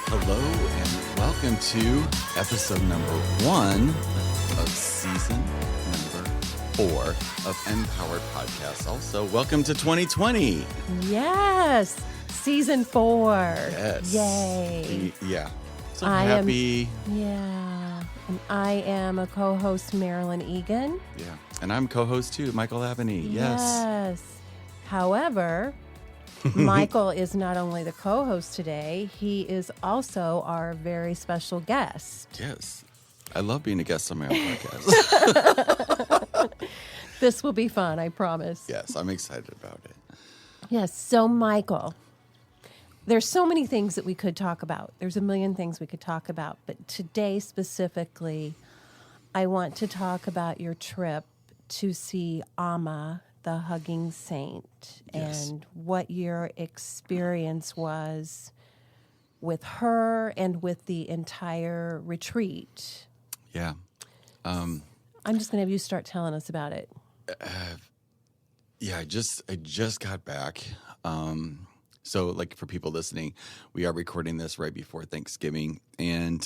Hello and welcome to episode number 1 of season number 4 of Empowered Podcasts. Also, welcome to 2020. Yes, season 4. Yes. Yay. Yeah. So happy. And I am a co-host, Marilyn Egan. Yeah. And I'm co-host too, Michael Aveney. Yes. However, Michael is not only the co-host today, he is also our very special guest. Yes. I love being a guest on my own podcast. This will be fun, I promise. Yes, I'm excited about it. Yes, so Michael, there's so many things that we could talk about. There's a million things we could talk about. But today specifically, I want to talk about your trip to see Amma, the hugging saint, Yes. and what your experience was with her and with the entire retreat. Yeah. I'm just going to have you start telling us about it. Yeah, I just got back. So, like, for people listening, we are recording this right before Thanksgiving. And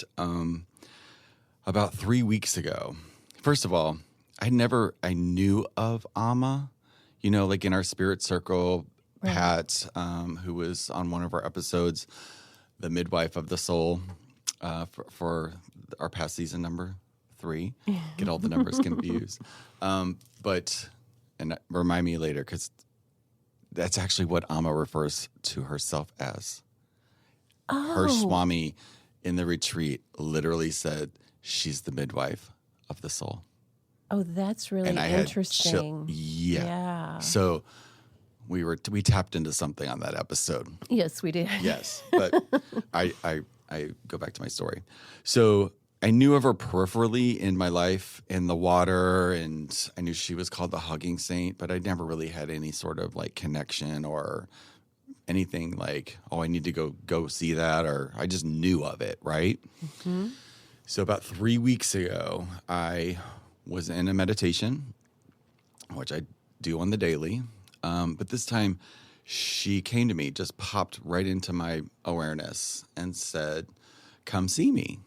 about 3 weeks ago, first of all, I knew of Amma, like in our spirit circle, Right. Pat, who was on one of our episodes, the midwife of the soul, for our past season number 3. Get all the numbers confused. But remind me later, because that's actually what Amma refers to herself as. Her Swami in the retreat literally said she's the midwife of the soul. Oh, that's really And I interesting. Yeah. So we tapped into something on that episode. Yes, we did. Yes. But I go back to my story. So I knew of her peripherally in my life in the water, and I knew she was called the hugging saint, but I never really had any sort of like connection or anything like, oh, I need to go see that, or I just knew of it, right? Mm-hmm. So about 3 weeks ago, I was in a meditation, which I do on the daily, but this time she came to me, just popped right into my awareness and said, "Come see me."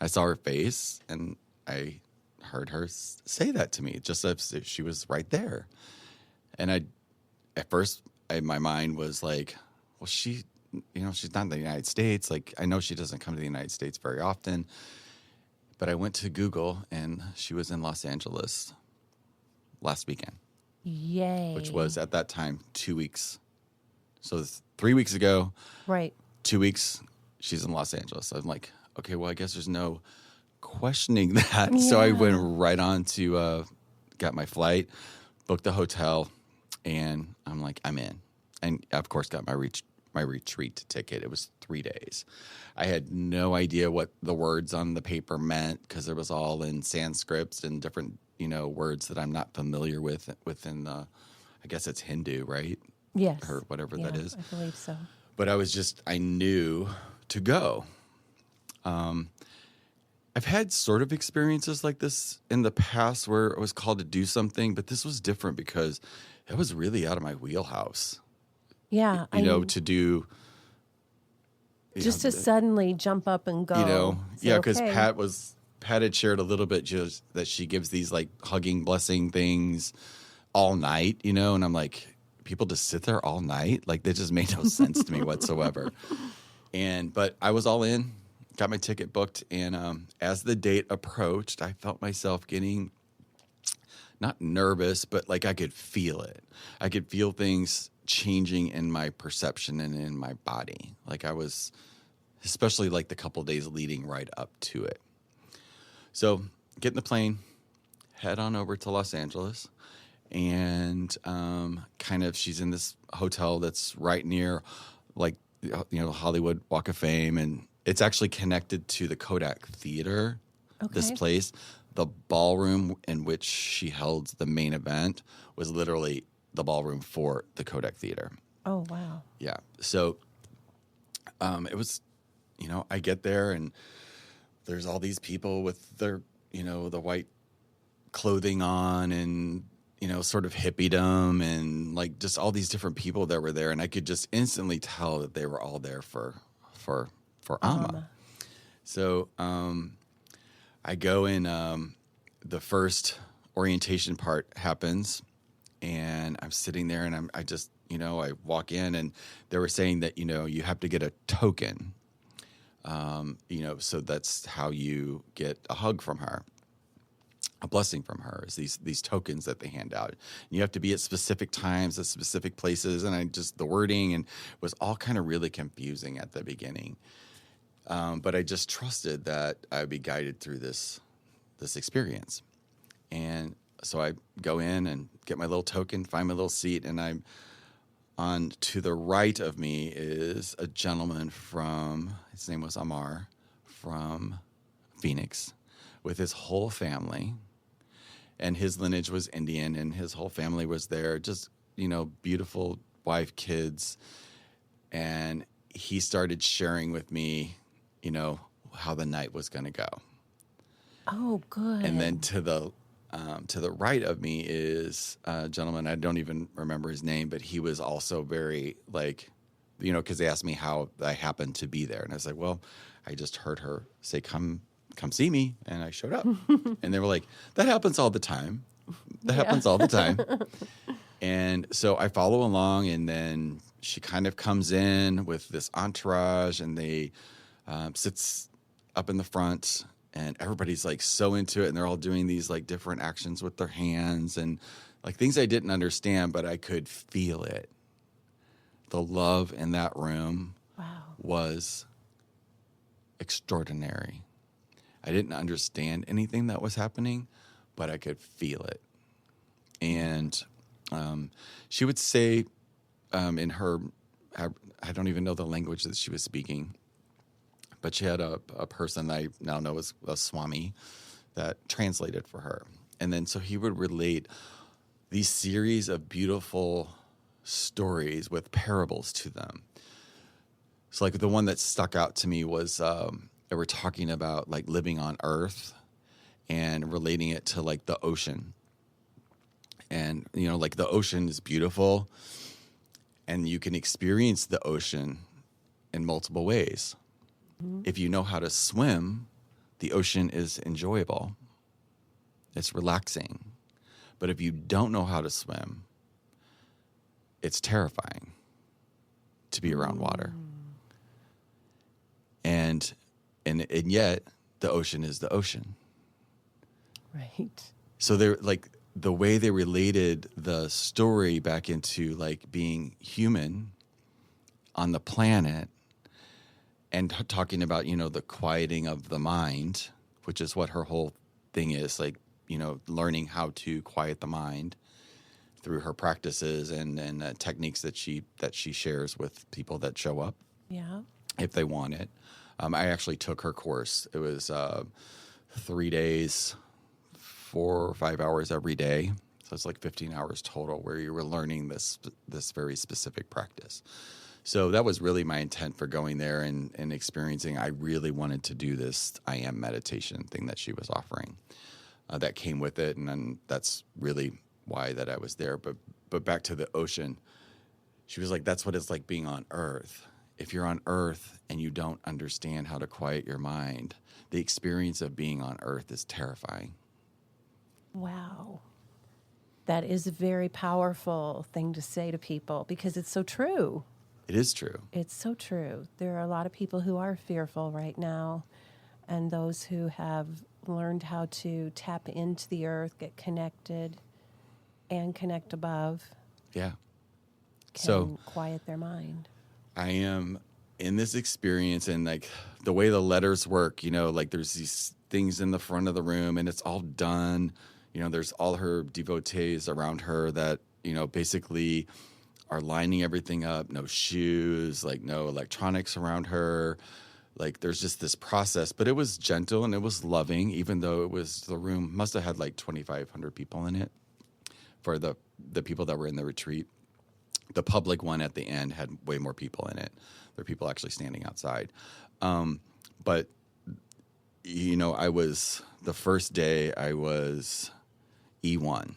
I saw her face, and I heard her say that to me, just as if she was right there. And at first, my mind was like, well, she's not in the United States. Like, I know she doesn't come to the United States very often. But I went to Google, and she was in Los Angeles last weekend. Yay. Which was, at that time, 2 weeks. So it's 3 weeks ago. Right. 2 weeks, she's in Los Angeles. So I'm like, okay, well, I guess there's no questioning that. Yeah. So I went right on to got my flight, booked the hotel, and I'm like, I'm in. And, of course, got my retreat ticket. It was 3 days. I had no idea what the words on the paper meant because it was all in Sanskrit and different, words that I'm not familiar with within the, I guess it's Hindu, right? Yes. Or whatever that is. I believe so. But I knew to go. I've had sort of experiences like this in the past where I was called to do something, but this was different because it was really out of my wheelhouse. Yeah. To do. Just to suddenly jump up and go. Because okay. Pat had shared a little bit just that she gives these like hugging, blessing things all night, and I'm like, people just sit there all night? Like, that just made no sense to me whatsoever. But I was all in, got my ticket booked, and as the date approached, I felt myself getting not nervous, but like I could feel it. I could feel things changing in my perception and in my body. Like I was, especially like the couple days leading right up to it. So get in the plane, head on over to Los Angeles, and she's in this hotel that's right near like, Hollywood Walk of Fame, and it's actually connected to the Kodak Theater, this place. The ballroom in which she held the main event was literally the ballroom for the Kodak Theater. Oh, wow. Yeah. So it was, I get there and there's all these people with their, the white clothing on and, sort of hippiedom and like just all these different people that were there. And I could just instantly tell that they were all there for for Amma. So I go in, the first orientation part happens, and I'm sitting there, and I just, I walk in, and they were saying that, you have to get a token, so that's how you get a hug from her. A blessing from her is these tokens that they hand out. And you have to be at specific times, at specific places, and the wording and was all kind of really confusing at the beginning. But I just trusted that I would be guided through this experience. And so I go in and get my little token, find my little seat, and I'm on to the right of me is a gentleman his name was Amma, from Phoenix, with his whole family. And his lineage was Indian, and his whole family was there, just, beautiful wife, kids. And he started sharing with me, how the night was going to go. Oh, good. And then to the right of me is a gentleman, I don't even remember his name, but he was also very because they asked me how I happened to be there. And I was like, well, I just heard her say, come see me. And I showed up. And they were like, that happens all the time. That happens all the time. And so I follow along, and then she kind of comes in with this entourage, and they sits up in the front, and everybody's so into it, and they're all doing these different actions with their hands and things I didn't understand, but I could feel it. The love in that room was extraordinary. I didn't understand anything that was happening, but I could feel it. And she would say in her, I don't even know the language that she was speaking, but she had a person I now know as a Swami that translated for her. And then so he would relate these series of beautiful stories with parables to them. So the one that stuck out to me was they were talking about living on Earth and relating it to the ocean. And, the ocean is beautiful, and you can experience the ocean in multiple ways. Mm-hmm. If you know how to swim, the ocean is enjoyable. It's relaxing. But if you don't know how to swim, it's terrifying to be around water. And yet the ocean is the ocean. Right. So they're the way they related the story back into being human on the planet, and talking about, the quieting of the mind, which is what her whole thing is, learning how to quiet the mind through her practices and techniques that she shares with people that show up. Yeah. If they want it. I actually took her course. It was 3 days, 4 or 5 hours every day. So it's 15 hours total where you were learning this very specific practice. So that was really my intent for going there and experiencing. I really wanted to do this I am meditation thing that she was offering. That came with it, and then that's really why that I was there. But back to the ocean, she was like, that's what it's like being on Earth. If you're on Earth and you don't understand how to quiet your mind, the experience of being on Earth is terrifying. Wow. That is a very powerful thing to say to people, because it's so true. It is true. It's so true. There are a lot of people who are fearful right now, and those who have learned how to tap into the earth, get connected, and connect above. Yeah. Can quiet their mind. I am in this experience, and the way the letters work, there's these things in the front of the room, and it's all done. There's all her devotees around her that, basically are lining everything up. No shoes, no electronics around her. There's just this process, but it was gentle and it was loving, even though the room must have had 2,500 people in it for the people that were in the retreat. The public one at the end had way more people in it. There were people actually standing outside. But, the first day I was E1.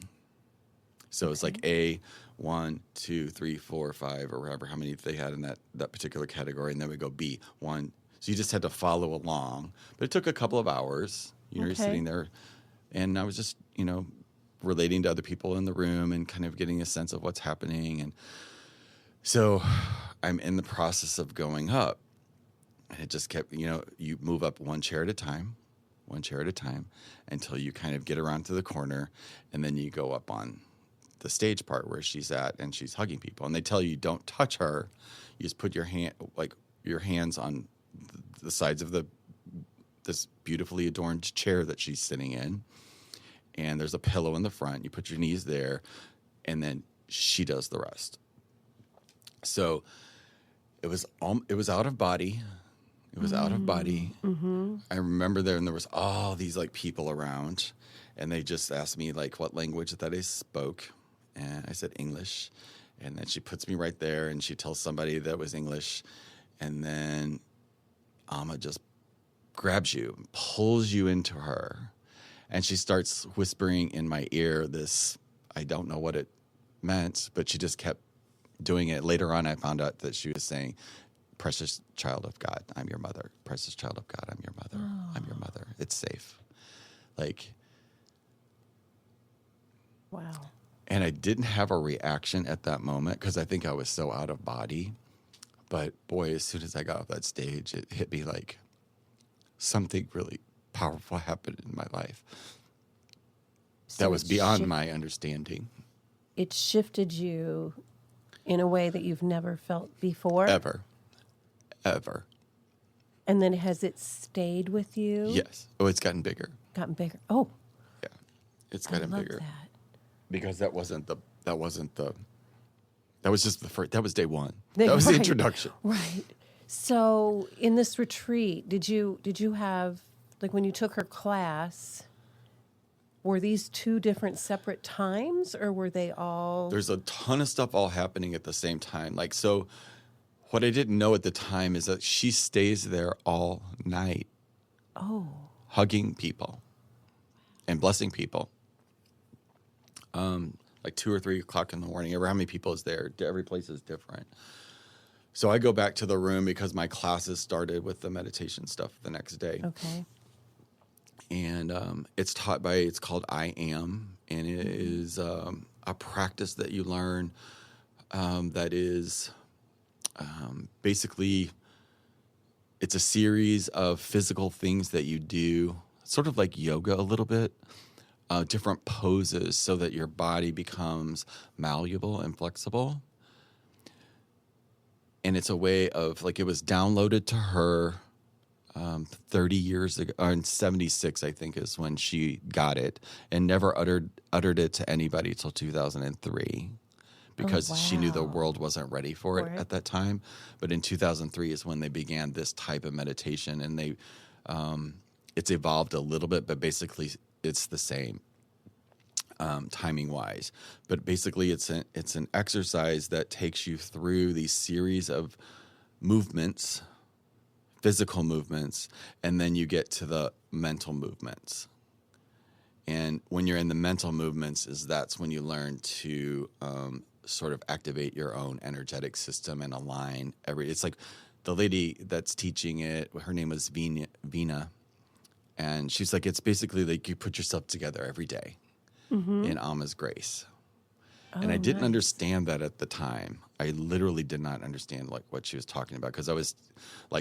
So it's A1 1, 2, 3, 4, 5, or however how many they had in that particular category, and then we go B 1. So you just had to follow along, but it took a couple of hours. You're sitting there, and I was just relating to other people in the room and kind of getting a sense of what's happening. And so I'm in the process of going up, and it just kept, you move up one chair at a time until you kind of get around to the corner, and then you go up on the stage part where she's at, and she's hugging people. And they tell you don't touch her. You just put your hands on the sides of this beautifully adorned chair that she's sitting in. And there's a pillow in the front. You put your knees there, and then she does the rest. So it was out of body. It was out of body. Mm-hmm. I remember there was all these people around, and they just asked me what language that I spoke, and I said English. And then she puts me right there, and she tells somebody that was English, and then Amma just grabs you, pulls you into her. And she starts whispering in my ear this, I don't know what it meant, but she just kept doing it. Later on, I found out that she was saying, precious child of God, I'm your mother. Precious child of God, I'm your mother. Oh. I'm your mother. It's safe. Wow. And I didn't have a reaction at that moment because I think I was so out of body. But boy, as soon as I got off that stage, it hit me like something really powerful happened in my life. So that was beyond my understanding. It shifted you in a way that you've never felt before? Ever. And then has it stayed with you? Yes. Oh, it's gotten bigger. Gotten bigger. Oh. Yeah. It's gotten bigger. That. Because that was just the first, that was day one. That was the introduction. Right. So in this retreat, did you have, when you took her class, were these two different separate times, or were they all? There's a ton of stuff all happening at the same time. So what I didn't know at the time is that she stays there all night. Oh. Hugging people and blessing people. 2 or 3 o'clock in the morning. Ever how many people is there? Every place is different. So I go back to the room because my classes started with the meditation stuff the next day. Okay. And it's called I Am, and it is a practice that you learn that is basically, it's a series of physical things that you do, sort of like yoga a little bit, different poses so that your body becomes malleable and flexible. And it's a way of, it was downloaded to her 30 years ago, or in 76, I think, is when she got it, and never uttered it to anybody till 2003, because she knew the world wasn't ready for it at that time. But in 2003 is when they began this type of meditation, and they it's evolved a little bit, but basically it's the same timing wise. But basically it's an exercise that takes you through these series of movements, physical movements, and then you get to the mental movements. And when you're in the mental movements, that's when you learn to sort of activate your own energetic system and align it's like the lady that's teaching it, her name was Vina, and she's like, it's basically like you put yourself together every day in Amma's grace. And I didn't understand that at the time. I literally did not understand what she was talking about, because I was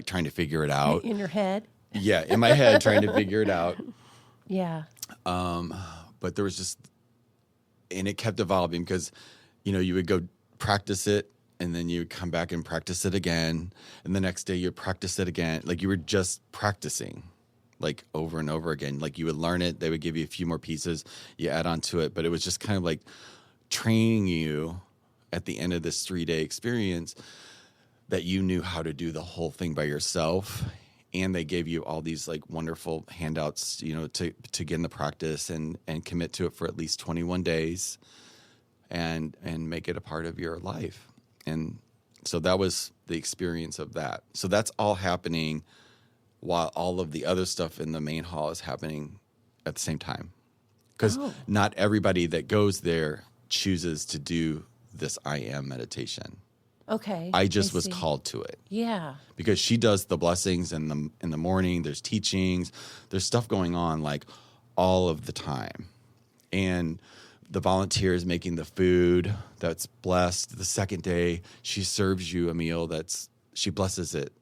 trying to figure it out. In your head? Yeah, in my head, trying to figure it out. Yeah. But there was just, and it kept evolving, because, you would go practice it, and then you would come back and practice it again. And the next day you'd practice it again. You were just practicing, over and over again. You would learn it. They would give you a few more pieces. You add on to it. But it was just kind of training you at the end of this 3-day experience that you knew how to do the whole thing by yourself. And they gave you all these wonderful handouts, to get in the practice and commit to it for at least 21 days and make it a part of your life. And so that was the experience of that. So that's all happening while all of the other stuff in the main hall is happening at the same time. Because not everybody that goes there chooses to do this I am meditation. Okay. I just was see. called to it. Yeah. Because she does the blessings in the morning. There's teachings. There's stuff going on like all of the time. And the volunteers making the food that's blessed. The second day, she serves you a meal she blesses it.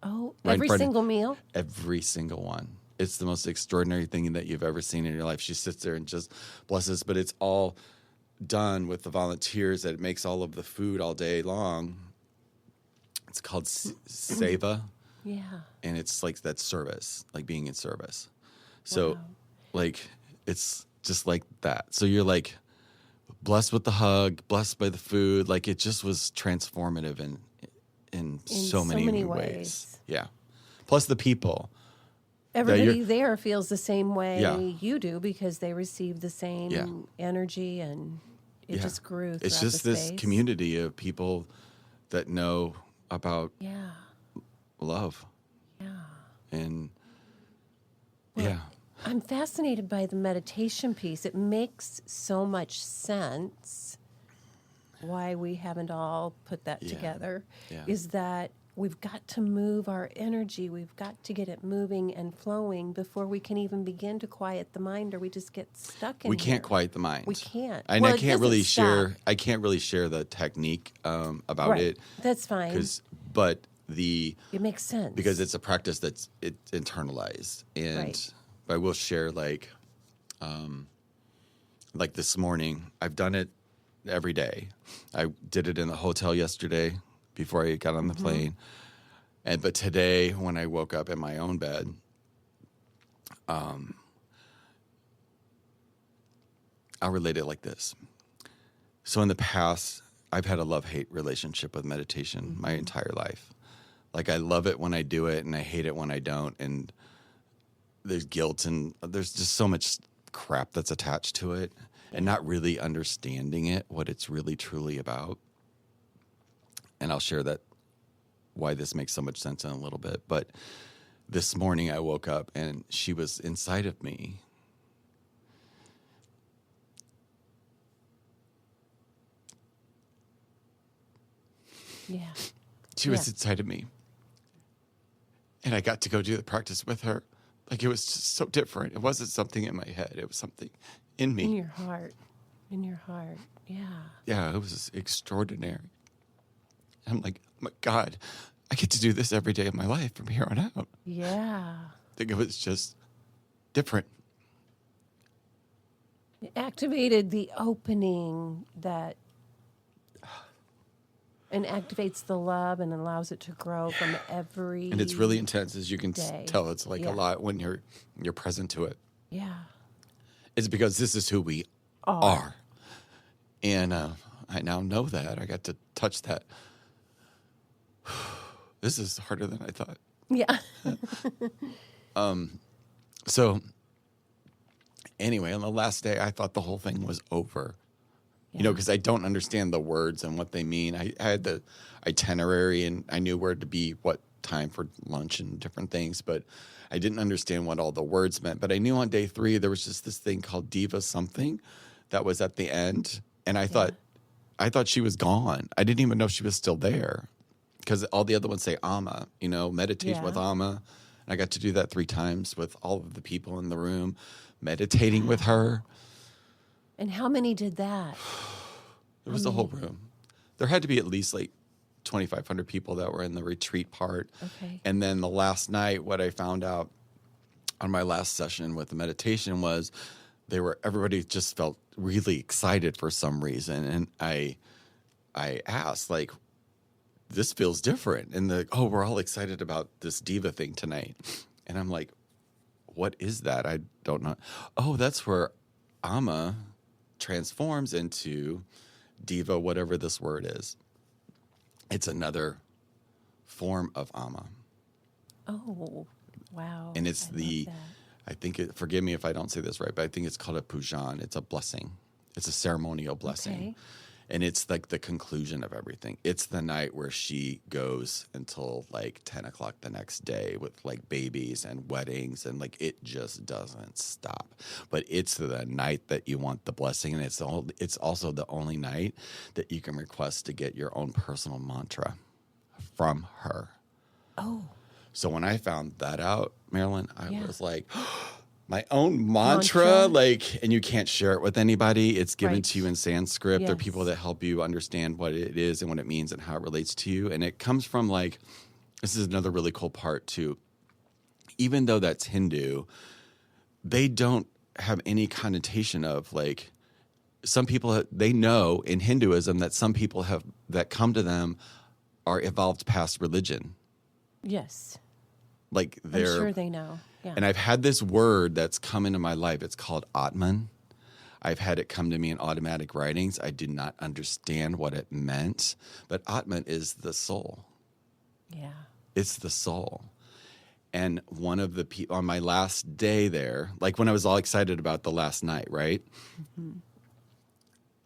Oh, Right in every front of- single meal? Every single one. It's the most extraordinary thing that you've ever seen in your life. She sits there and just blesses, but it's all done with the volunteers that makes all of the food all day long. It's called seva, Yeah. and it's like that service, like being in service. So, Wow. like, it's just like that. So you're like blessed with the hug, blessed by the food. Like it just was transformative in so many ways. Yeah. Plus the people. Everybody there feels the same way Yeah. you do because they receive the same Yeah. energy, and it just grew throughout It's just the this space. community of people that know about Yeah. love. Yeah. And Well, yeah. I'm fascinated by the meditation piece. It makes so much sense why we haven't all put that Yeah. together. Yeah. Is that we've got to move our energy. We've got to get it moving and flowing before we can even begin to quiet the mind, or we just get stuck in We can't here. quiet the mind. We can't. And Well, I it can't really doesn't stop. I can't really share the technique about Right. it. That's fine. But It makes sense. because it's a practice that's internalized, and Right. I will share like this morning I've done it every day. I did it in the hotel yesterday before I got on the plane, but today when I woke up in my own bed, I'll relate it like this. So in the past, I've had a love-hate relationship with meditation my entire life. Like I love it when I do it and I hate it when I don't. And there's guilt and there's just so much crap that's attached to it and not really understanding it, what it's really truly about. And I'll share that why this makes so much sense in a little bit. But this morning I woke up and she was inside of me. Yeah. She was inside of me. And I got to go do the practice with her. Like it was just so different. It wasn't something in my head. It was something in me. In your heart. In your heart. Yeah. Yeah, it was extraordinary. I'm like, oh my God, I get to do this every day of my life from here on out. Yeah. I think it was just different. It activated the opening that and activates the love and allows it to grow from every And it's really intense, as you can day. tell. It's like Yeah. a lot when you're present to it. Yeah. It's because this is who we are. And I now know that. I got to touch that. This is harder than I thought. Yeah. So anyway, on the last day, I thought the whole thing was over. You know, because I don't understand the words and what they mean. I had the itinerary and I knew where to be, what time for lunch and different things, but I didn't understand what all the words meant. But I knew on day 3 there was just this thing called Diva something that was at the end, and I thought she was gone. I didn't even know she was still there because all the other ones say Amma, you know, meditation with Amma. And I got to do that 3 times with all of the people in the room, meditating with her. And how many did that? There was the whole room. There had to be at least like 2,500 people that were in the retreat part. Okay. And then the last night, what I found out on my last session with the meditation was everybody just felt really excited for some reason. And I asked, like, this feels different. And we're all excited about this diva thing tonight. And I'm like, what is that? I don't know. Oh, that's where Amma transforms into diva, whatever this word is. It's another form of Amma. Oh, wow. And it's I love that. I think, forgive me if I don't say this right, but I think it's called a pujan. It's a blessing. It's a ceremonial blessing. Okay. And it's like the conclusion of everything. It's the night where she goes until like 10 o'clock the next day with like babies and weddings, and like it just doesn't stop. But it's the night that you want the blessing, and it's also the only night that you can request to get your own personal mantra from her. Oh. So when I found that out, Marilyn, I Yeah. was like, my own mantra, like, and you can't share it with anybody. It's given Right. to you in Sanskrit. There are Yes. people that help you understand what it is and what it means and how it relates to you. And it comes from like, this is another really cool part too. Even though that's Hindu, they don't have any connotation of like, some people, they know in Hinduism that some people have, that come to them are evolved past religion. Yes. Like I'm they're, sure they know. Yeah. and I've had this word that's come into my life. It's called Atman. I've had it come to me in automatic writings. I did not understand what it meant, but Atman is the soul. Yeah. It's the soul. And one of the people on my last day there, like when I was all excited about the last night, right? Mm-hmm.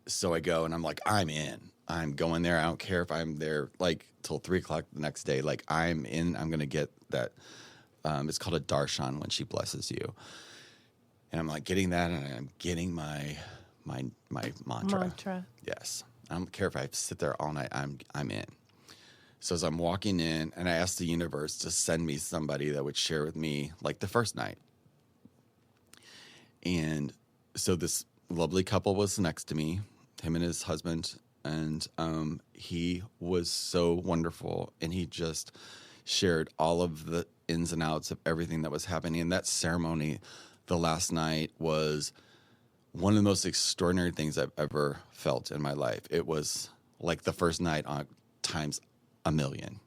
So I go and I'm like, I'm in. I'm going there. I don't care if I'm there like till 3 o'clock the next day. Like I'm in. I'm going to get that. It's called a darshan when she blesses you. And I'm like getting that, and I'm getting my mantra. Yes. I don't care if I sit there all night. I'm in. So as I'm walking in, and I asked the universe to send me somebody that would share with me like the first night. And so this lovely couple was next to me, him and his husband, and he was so wonderful, and he just shared all of the ins and outs of everything that was happening. And that ceremony the last night was one of the most extraordinary things I've ever felt in my life. It was like the first night on times a million.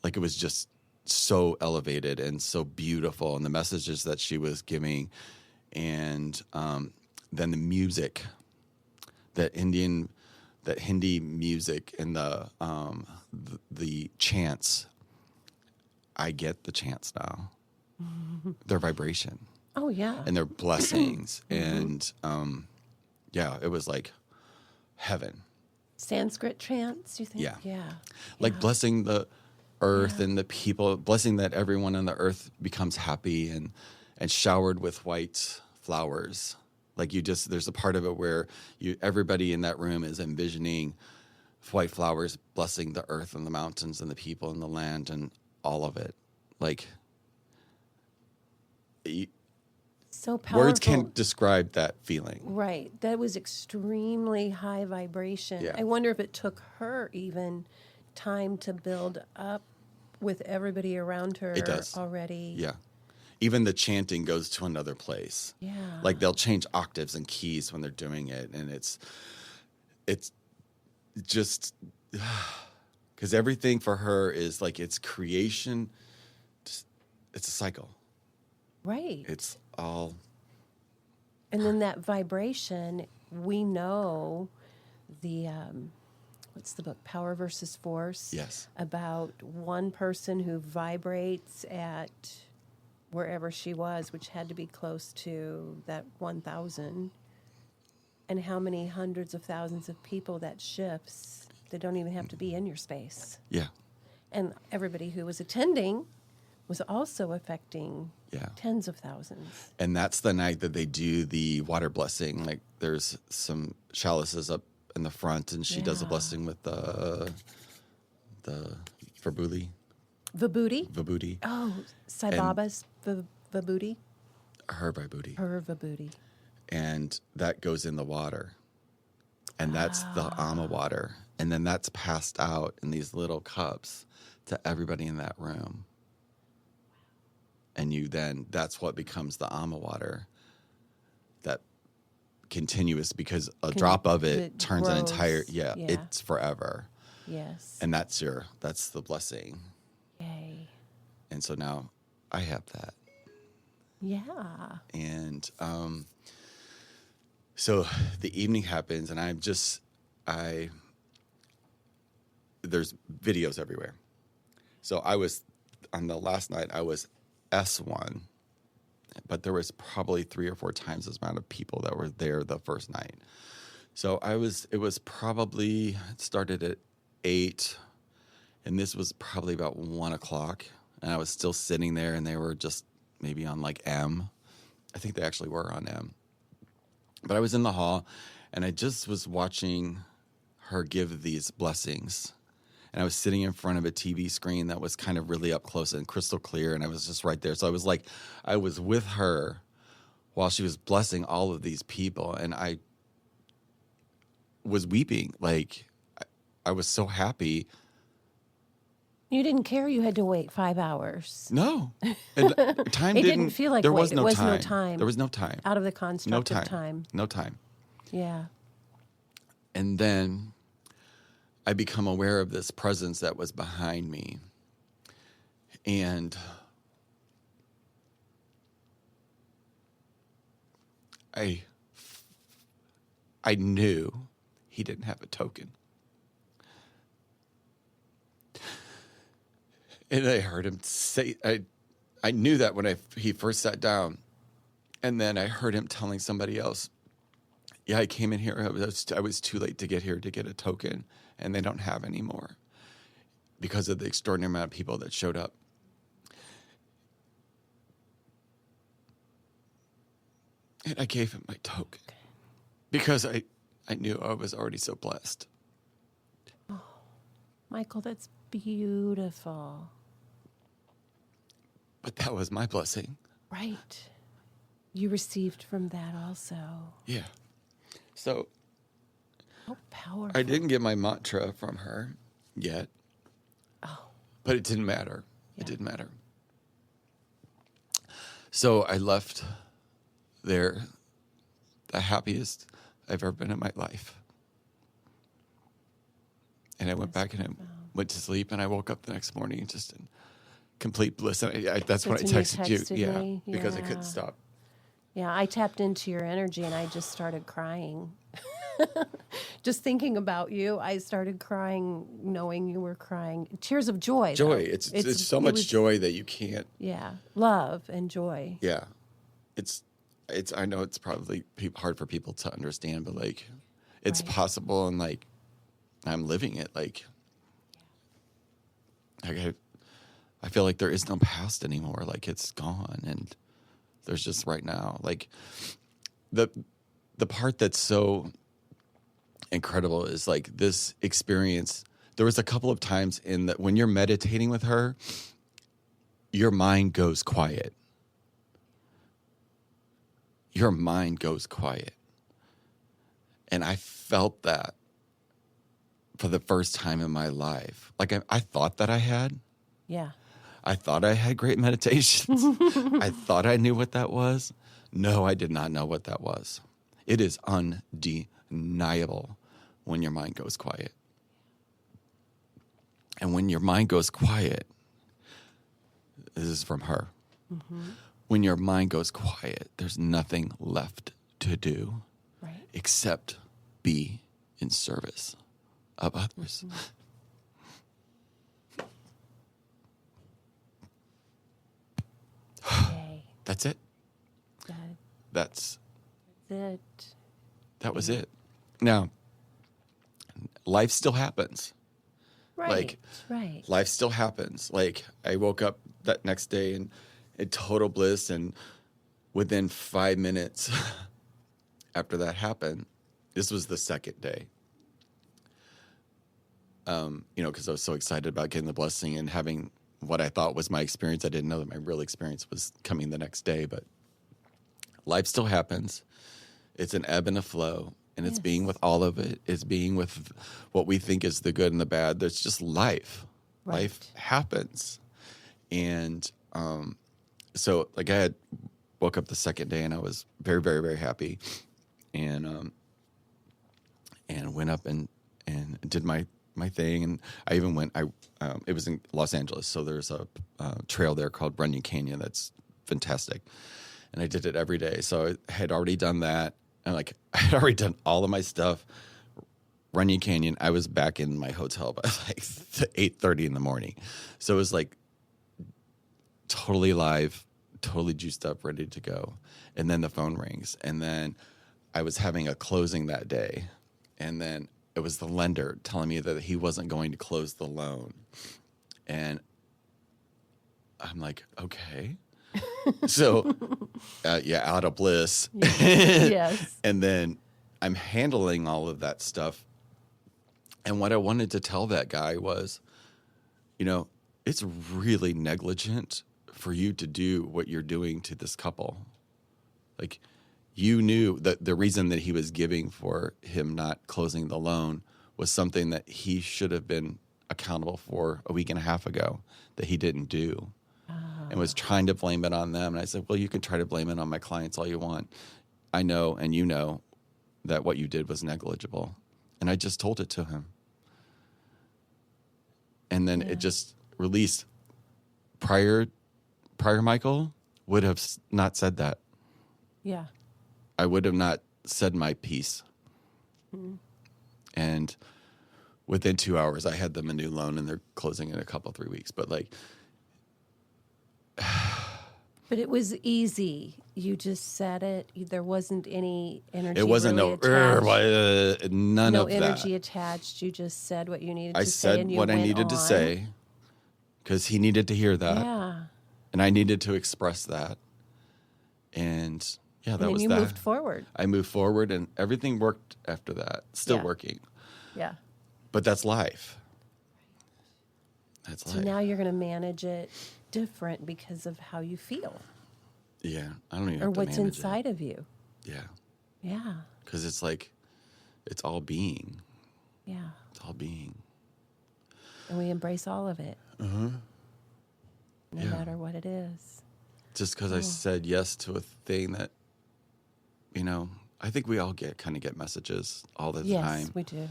Like it was just so elevated and so beautiful, and the messages that she was giving, and then the music, that Hindi music, and the chants. I get the chants now. Their vibration. Oh, yeah. And their blessings. And yeah, it was like heaven. Sanskrit chants, you think? Yeah. Yeah. Like Yeah. blessing the earth and the people, blessing that everyone on the earth becomes happy and showered with white flowers. Like there's a part of it where everybody in that room is envisioning white flowers blessing the earth and the mountains and the people and the land and all of it. Like, so powerful. words can't describe that feeling. Right. That was extremely high vibration. Yeah. I wonder if it took her even time to build up with everybody around her It does. already. Yeah. Even the chanting goes to another place. Yeah. Like they'll change octaves and keys when they're doing it. And it's just, because everything for her is like, it's creation. It's a cycle. Right. It's all. And then that vibration, we know the, what's the book, Power versus Force? Yes. About one person who vibrates at wherever she was, which had to be close to that 1,000, and how many hundreds of thousands of people that shifts. They don't even have to be in your space. Yeah. And everybody who was attending was also affecting Yeah. tens of thousands. And that's the night that they do the water blessing. Like there's some chalices up in the front, and she does a Yeah. blessing with the verbuli. Vibhuti? Vibhuti. Oh, Sai Baba's Vibhuti? Her vibhuti. Her Vibhuti. And that goes in the water. And that's the Amma water. And then that's passed out in these little cups to everybody in that room. And that's what becomes the Amma water. That continuous, because a drop of it turns an entire, grows. It's forever. Yes. And that's the blessing. Yay. And so now I have that. Yeah. And so the evening happens, and there's videos everywhere. So on the last night, I was S1, but there was probably 3 or 4 times as amount of people that were there the first night. So it started at 8, and this was probably about 1 o'clock. And I was still sitting there, and they were just maybe on like M. I think they actually were on M. But I was in the hall, and I just was watching her give these blessings. And I was sitting in front of a TV screen that was kind of really up close and crystal clear, and I was just right there. So I was with her while she was blessing all of these people, and I was weeping. Like, I was so happy. You didn't care you had to wait 5 hours. No. And time It didn't feel like there wait. was no It was time. no time. There was no time. Out of the construct No time. of time. No time. Yeah. And then I become aware of this presence that was behind me. And I knew he didn't have a token. And I heard him say, I knew that when he first sat down. And then I heard him telling somebody else, yeah, I came in here. I was too late to get here to get a token, and they don't have any more because of the extraordinary amount of people that showed up. And I gave him my token because I knew I was already so blessed. Oh, Michael, that's beautiful. But that was my blessing. Right. You received from that also. Yeah. So How powerful. I didn't get my mantra from her yet. Oh. But it didn't matter. Yeah. It didn't matter. So I left there the happiest I've ever been in my life. And I went back and I went to sleep, and I woke up the next morning just in complete bliss. And that's when I texted you. Me. Because I couldn't stop. Yeah, I tapped into your energy and I just started crying. Just thinking about you, I started crying, knowing you were crying. Tears of joy. Joy. Though. It's so much joy that you can't. Yeah, love and joy. Yeah, it's. I know it's probably hard for people to understand, but like, it's possible, and like, I'm living it. Like I feel like there is no past anymore. Like, it's gone, and there's just right now. Like, the part that's so incredible is like this experience. There was a couple of times in that when you're meditating with her, your mind goes quiet. Your mind goes quiet. And I felt that for the first time in my life. Like, I thought that I had. Yeah. I thought I had great meditations. I thought I knew what that was. No, I did not know what that was. It is undeniable when your mind goes quiet. And when your mind goes quiet, this is from her. Mm-hmm. When your mind goes quiet, there's nothing left to do except be in service of others. That's it. That was it. Now, life still happens. Right. Life still happens. Like, I woke up that next day in total bliss, and within 5 minutes after that happened, this was the second day. Because I was so excited about getting the blessing and having what I thought was my experience. I didn't know that my real experience was coming the next day, but life still happens. It's an ebb and a flow, and it's being with all of it. It's being with what we think is the good and the bad. There's just life. Right. Life happens. And so, like, I had woke up the second day, and I was very, very, very happy, and went up and did my thing. And I even went, it was in Los Angeles, so there's a trail there called Runyon Canyon that's fantastic. And I did it every day. So I had already done that. And like, I had already done all of my stuff. Runyon Canyon, I was back in my hotel by like 8:30 in the morning. So it was like totally live, totally juiced up, ready to go. And then the phone rings. And then I was having a closing that day And then it was the lender telling me that he wasn't going to close the loan. And I'm like, okay. So, out of bliss. Yes. And then I'm handling all of that stuff. And what I wanted to tell that guy was, it's really negligent for you to do what you're doing to this couple. Like, you knew that the reason that he was giving for him not closing the loan was something that he should have been accountable for a week and a half ago that he didn't do, and was trying to blame it on them. And I said, well, you can try to blame it on my clients all you want. I know, and you know, that what you did was negligible. And I just told it to him. And then it just released. Prior Michael would have not said that. Yeah. I would have not said my piece. Mm-hmm. And within 2 hours, I had them a new loan, and they're closing in 3 weeks. But but it was easy. You just said it. There wasn't any energy. It wasn't really attached. None no of that. No energy attached. You just said what you needed to say. I said what I needed to say because he needed to hear that. Yeah. And I needed to express that. And that and was you that. moved forward. I moved forward, and everything worked after that. Still working. Yeah. But that's life. That's life. So now you're going to manage it different because of how you feel. Yeah. I don't even or have to what's manage inside it. of you. Yeah. Yeah. Because it's it's all being. Yeah. It's all being. And we embrace all of it. Uh-huh. No matter what it is. Just because I said yes to a thing that, I think we all get messages all the time. Yes, we do.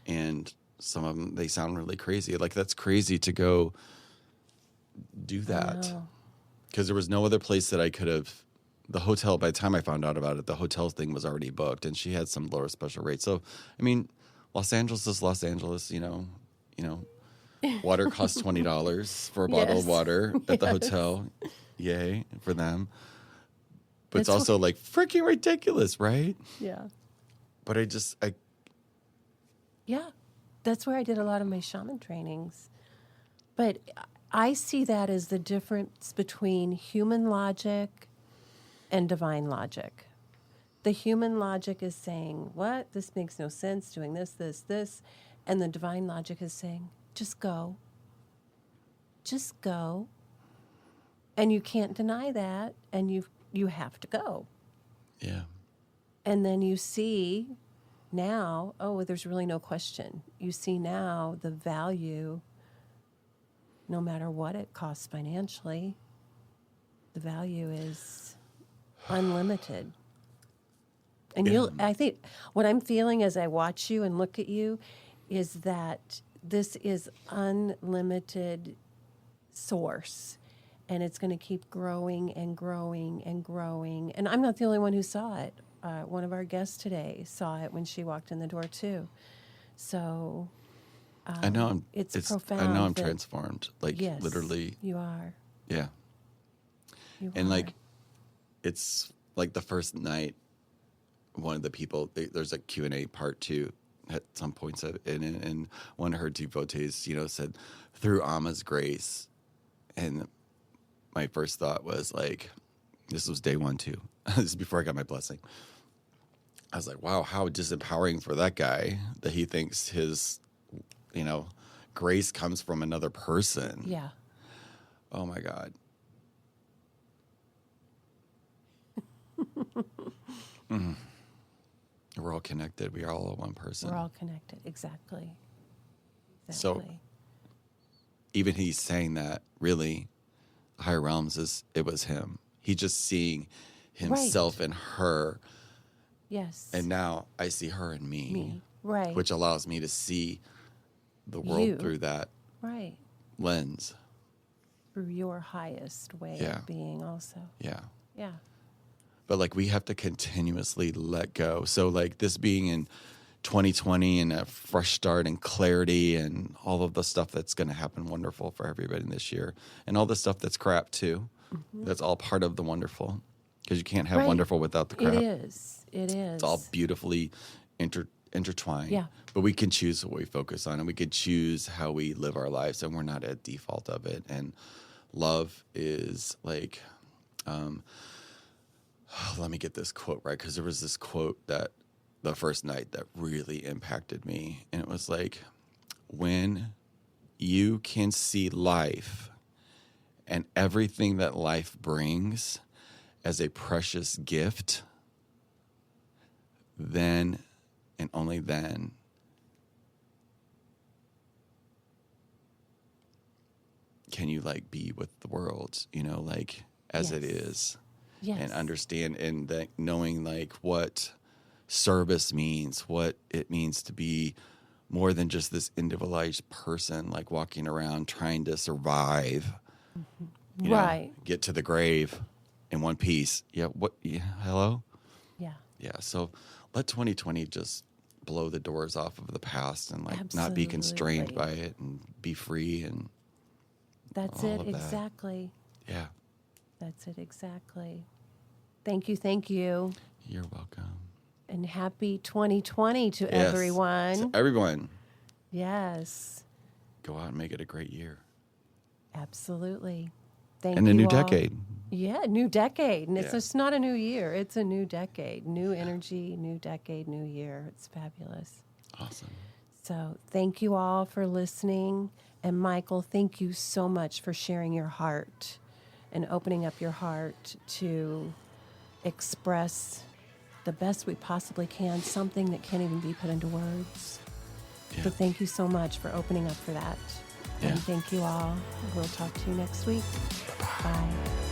And some of them, they sound really crazy. Like, that's crazy to go do that. Because there was no other place that I could have. The hotel, by the time I found out about it, the hotel thing was already booked, and she had some lower special rate. So, Los Angeles is Los Angeles, Water costs $20 for a bottle of water at the hotel. Yay for them. But it's also freaking ridiculous, right? Yeah. But Yeah. That's where I did a lot of my shaman trainings. But I see that as the difference between human logic and divine logic. The human logic is saying, what? This makes no sense, doing this, this, this. And the divine logic is saying, just go. Just go. And you can't deny that, and you have to go. Yeah. And then you see now, there's really no question. You see now the value, no matter what it costs financially, the value is unlimited. And I think what I'm feeling as I watch you and look at you is that this is unlimited source, and it's going to keep growing and growing and growing. And I'm not the only one who saw it. One of our guests today saw it when she walked in the door too. So I know it's profound. I know I'm transformed. Yes, literally. You are. Yeah. You and are. it's the first night, one of the people, there's a Q&A part two at some points in it, and one of her devotees, said, through Amma's grace. And my first thought was this was day 1 too. This is before I got my blessing. I was like, wow, how disempowering for that guy that he thinks his, grace comes from another person. Yeah. Oh my God. We're all connected. We are all one person. We're all connected. Exactly. So even he's saying that, really, higher realms it was him. He's just seeing himself in her. Yes. And now I see her in me. Right. Which allows me to see the world through that lens. Through your highest way of being also. Yeah. Yeah. But we have to continuously let go. So this being in 2020 and a fresh start and clarity and all of the stuff that's going to happen wonderful for everybody this year. And all the stuff that's crap too. Mm-hmm. That's all part of the wonderful. Because you can't have wonderful without the crap. It is. It's all beautifully intertwined. Yeah. But we can choose what we focus on, and we could choose how we live our lives, and we're not at default of it. And love is like, let me get this quote right, because there was this quote that the first night that really impacted me, and it was like, when you can see life and everything that life brings as a precious gift, then and only then can you like be with the world, like as it is. Yes. And understand and that knowing like what service means, what it means to be more than just this individualized person, like walking around trying to survive, Right. Get to the grave in one piece. Yeah. What? Yeah. Hello. Yeah. Yeah. So let 2020 just blow the doors off of the past and like not be constrained Absolutely. by it and be free and That's all it of that. exactly. Yeah. That's it exactly. Thank you. Thank you. You're welcome. And happy 2020 to Yes. everyone. To everyone. Yes. Go out and make it a great year. Absolutely. Thank And you a new all. decade. Yeah, new decade. And it's Yeah. just not a new year. It's a new decade. New energy, new decade, new year. It's fabulous. Awesome. So thank you all for listening. And Michael, thank you so much for sharing your heart and opening up your heart to express the best we possibly can, something that can't even be put into words. Yeah. So thank you so much for opening up for that. Yeah. And thank you all. We'll talk to you next week. Bye.